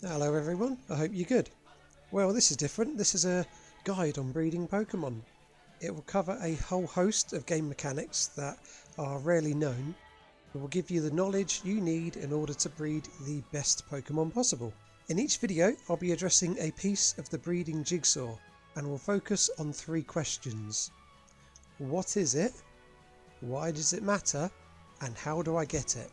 Hello everyone, I hope you're good. Well, this is different. This is a guide on breeding Pokemon. It will cover a whole host of game mechanics that are rarely known. It will give you the knowledge you need in order to breed the best Pokemon possible. In each video, I'll be addressing a piece of the breeding jigsaw and will focus on 3 questions. What is it? Why does it matter? And how do I get it?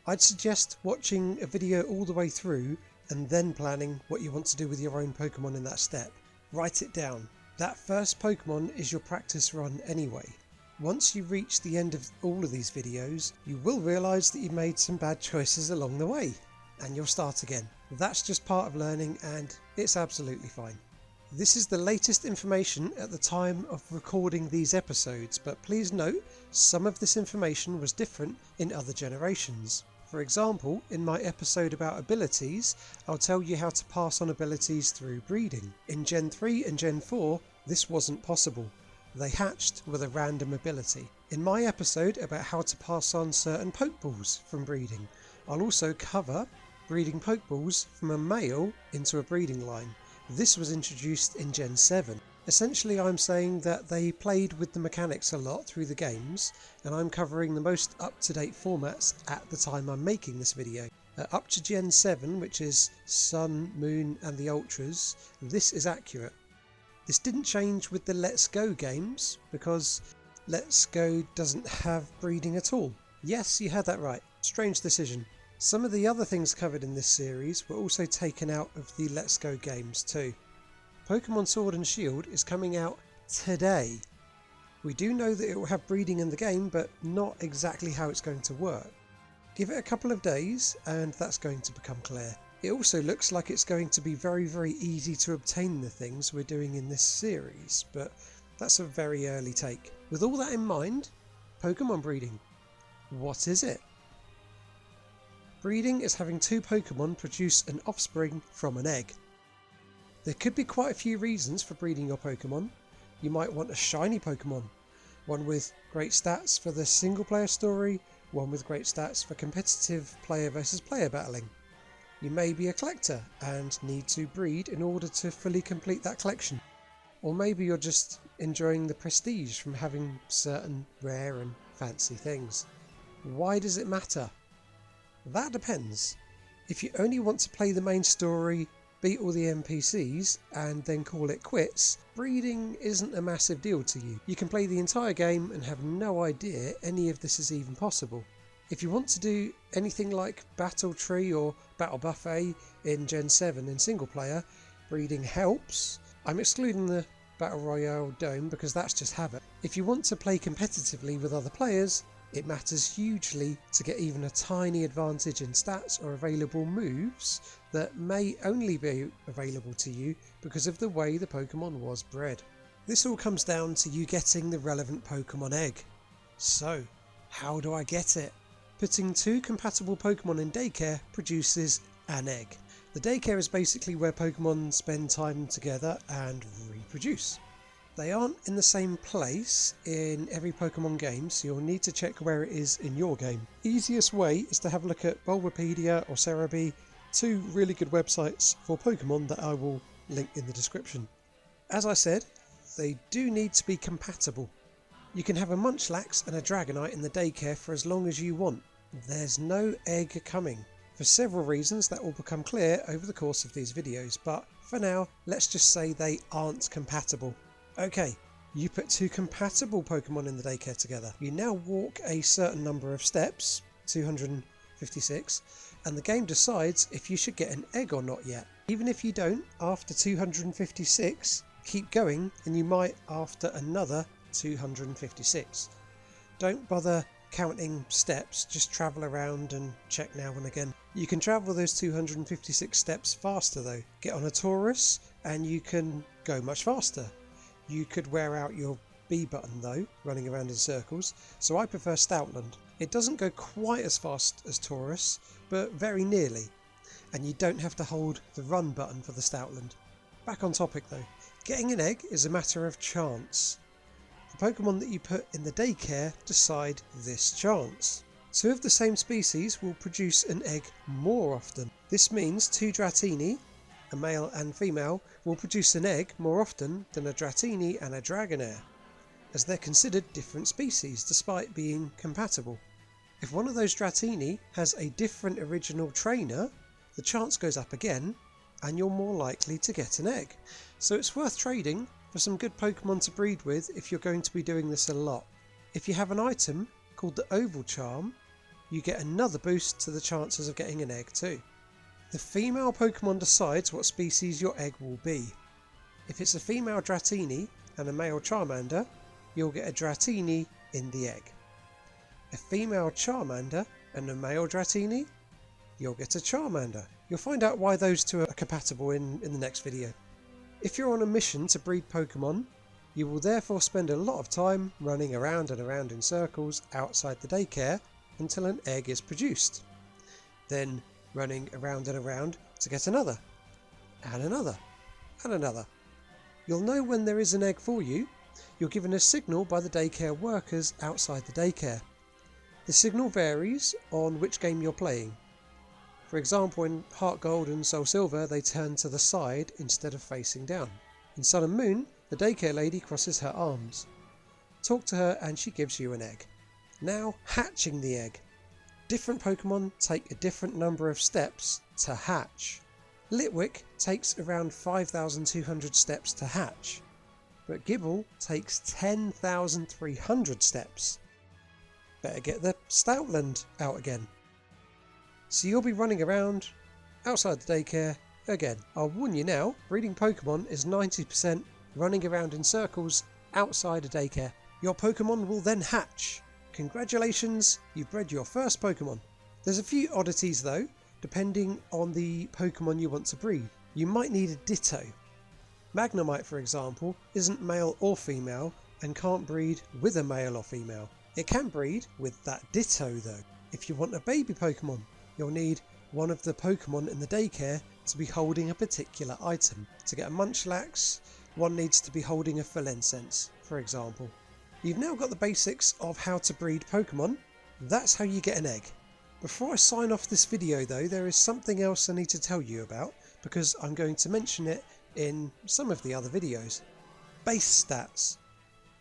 I'd suggest watching a video all the way through and then planning what you want to do with your own Pokemon in that step. Write it down. That first Pokemon is your practice run anyway. Once you reach the end of all of these videos, you will realise that you made some bad choices along the way, and you'll start again. That's just part of learning and it's absolutely fine. This is the latest information at the time of recording these episodes, but please note some of this information was different in other generations. For example, in my episode about abilities, I'll tell you how to pass on abilities through breeding. In Gen 3 and Gen 4, this wasn't possible. They hatched with a random ability. In my episode about how to pass on certain Pokeballs from breeding, I'll also cover breeding Pokeballs from a male into a breeding line. This was introduced in Gen 7. Essentially, I'm saying that they played with the mechanics a lot through the games, and I'm covering the most up-to-date formats at the time I'm making this video. Up to Gen 7, which is Sun, Moon and the Ultras, this is accurate. This didn't change with the Let's Go games, because Let's Go doesn't have breeding at all. Yes, you had that right. Strange decision. Some of the other things covered in this series were also taken out of the Let's Go games too. Pokemon Sword and Shield is coming out today. We do know that it will have breeding in the game, but not exactly how it's going to work. Give it a couple of days and that's going to become clear. It also looks like it's going to be very easy to obtain the things we're doing in this series, but that's a very early take. With all that in mind, Pokemon breeding. What is it? Breeding is having 2 Pokemon produce an offspring from an egg. There could be quite a few reasons for breeding your Pokemon. You might want a shiny Pokemon, one with great stats for the single player story, one with great stats for competitive player versus player battling. You may be a collector and need to breed in order to fully complete that collection. Or maybe you're just enjoying the prestige from having certain rare and fancy things. Why does it matter? That depends. If you only want to play the main story, beat all the NPCs and then call it quits, breeding isn't a massive deal to you. You can play the entire game and have no idea any of this is even possible. If you want to do anything like Battle Tree or Battle Buffet in Gen 7 in single player, breeding helps. I'm excluding the Battle Royale Dome because that's just habit. If you want to play competitively with other players, it matters hugely to get even a tiny advantage in stats or available moves that may only be available to you because of the way the Pokemon was bred. This all comes down to you getting the relevant Pokemon egg. So, how do I get it? Putting 2 compatible Pokemon in daycare produces an egg. The daycare is basically where Pokemon spend time together and reproduce. They aren't in the same place in every Pokemon game, so you'll need to check where it is in your game. Easiest way is to have a look at Bulbapedia or Cerebi, 2 really good websites for Pokemon that I will link in the description. As I said, they do need to be compatible. You can have a Munchlax and a Dragonite in the daycare for as long as you want. There's no egg coming. For several reasons that will become clear over the course of these videos, but for now, let's just say they aren't compatible. Okay, you put 2 compatible Pokemon in the daycare together. You now walk a certain number of steps, 256, and the game decides if you should get an egg or not yet. Even if you don't, after 256, keep going and you might after another 256. Don't bother counting steps, just travel around and check now and again. You can travel those 256 steps faster though. Get on a Taurus and you can go much faster. You could wear out your B button though, running around in circles, so I prefer Stoutland. It doesn't go quite as fast as Taurus, but very nearly, and you don't have to hold the run button for the Stoutland. Back on topic though, getting an egg is a matter of chance. The Pokemon that you put in the daycare decide this chance. Two of the same species will produce an egg more often. This means two Dratini, a male and female, will produce an egg more often than a Dratini and a Dragonair, as they're considered different species despite being compatible. If one of those Dratini has a different original trainer, the chance goes up again and you're more likely to get an egg. So it's worth trading for some good Pokemon to breed with if you're going to be doing this a lot. If you have an item called the Oval Charm, you get another boost to the chances of getting an egg too. The female Pokemon decides what species your egg will be. If it's a female Dratini and a male Charmander, you'll get a Dratini in the egg. A female Charmander and a male Dratini, you'll get a Charmander. You'll find out why those two are compatible in the next video. If you're on a mission to breed Pokemon, you will therefore spend a lot of time running around and around in circles outside the daycare until an egg is produced. Then running around and around to get another, and another, and another. You'll know when there is an egg for you. You're given a signal by the daycare workers outside the daycare. The signal varies on which game you're playing. For example, in Heart Gold and Soul Silver, they turn to the side instead of facing down. In Sun and Moon, the daycare lady crosses her arms. Talk to her and she gives you an egg. Now, hatching the egg. Different Pokemon take a different number of steps to hatch. Litwick takes around 5,200 steps to hatch, but Gible takes 10,300 steps. Better get the Stoutland out again. So you'll be running around outside the daycare again. I'll warn you now, breeding Pokemon is 90% running around in circles outside a daycare. Your Pokemon will then hatch. Congratulations, you've bred your first Pokemon. There's a few oddities though, depending on the Pokemon you want to breed. You might need a Ditto. Magnemite, for example, isn't male or female and can't breed with a male or female. It can breed with that Ditto though. If you want a baby Pokemon, you'll need one of the Pokemon in the daycare to be holding a particular item. To get a Munchlax, one needs to be holding a Falensense, for example. You've now got the basics of how to breed Pokemon. That's how you get an egg. Before I sign off this video though, there is something else I need to tell you about, because I'm going to mention it in some of the other videos. Base stats.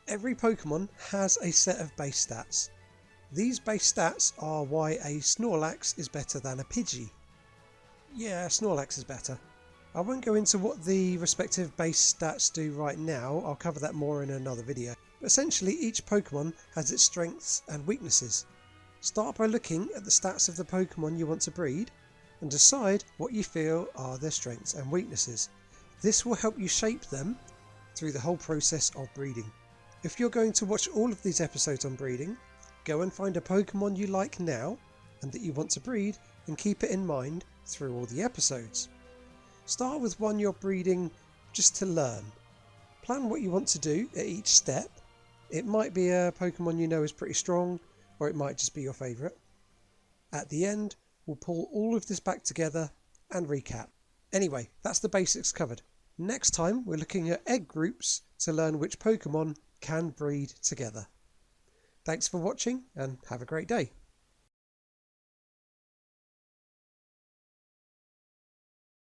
Every Pokemon has a set of base stats. These base stats are why a Snorlax is better than a Pidgey. Yeah, Snorlax is better. I won't go into what the respective base stats do right now, I'll cover that more in another video. But essentially each Pokemon has its strengths and weaknesses. Start by looking at the stats of the Pokemon you want to breed and decide what you feel are their strengths and weaknesses. This will help you shape them through the whole process of breeding. If you're going to watch all of these episodes on breeding, go and find a Pokemon you like now and that you want to breed and keep it in mind through all the episodes. Start with one you're breeding just to learn. Plan what you want to do at each step. It might be a Pokemon you know is pretty strong, or it might just be your favourite. At the end, we'll pull all of this back together and recap. Anyway, that's the basics covered. Next time, we're looking at egg groups to learn which Pokemon can breed together. Thanks for watching and have a great day.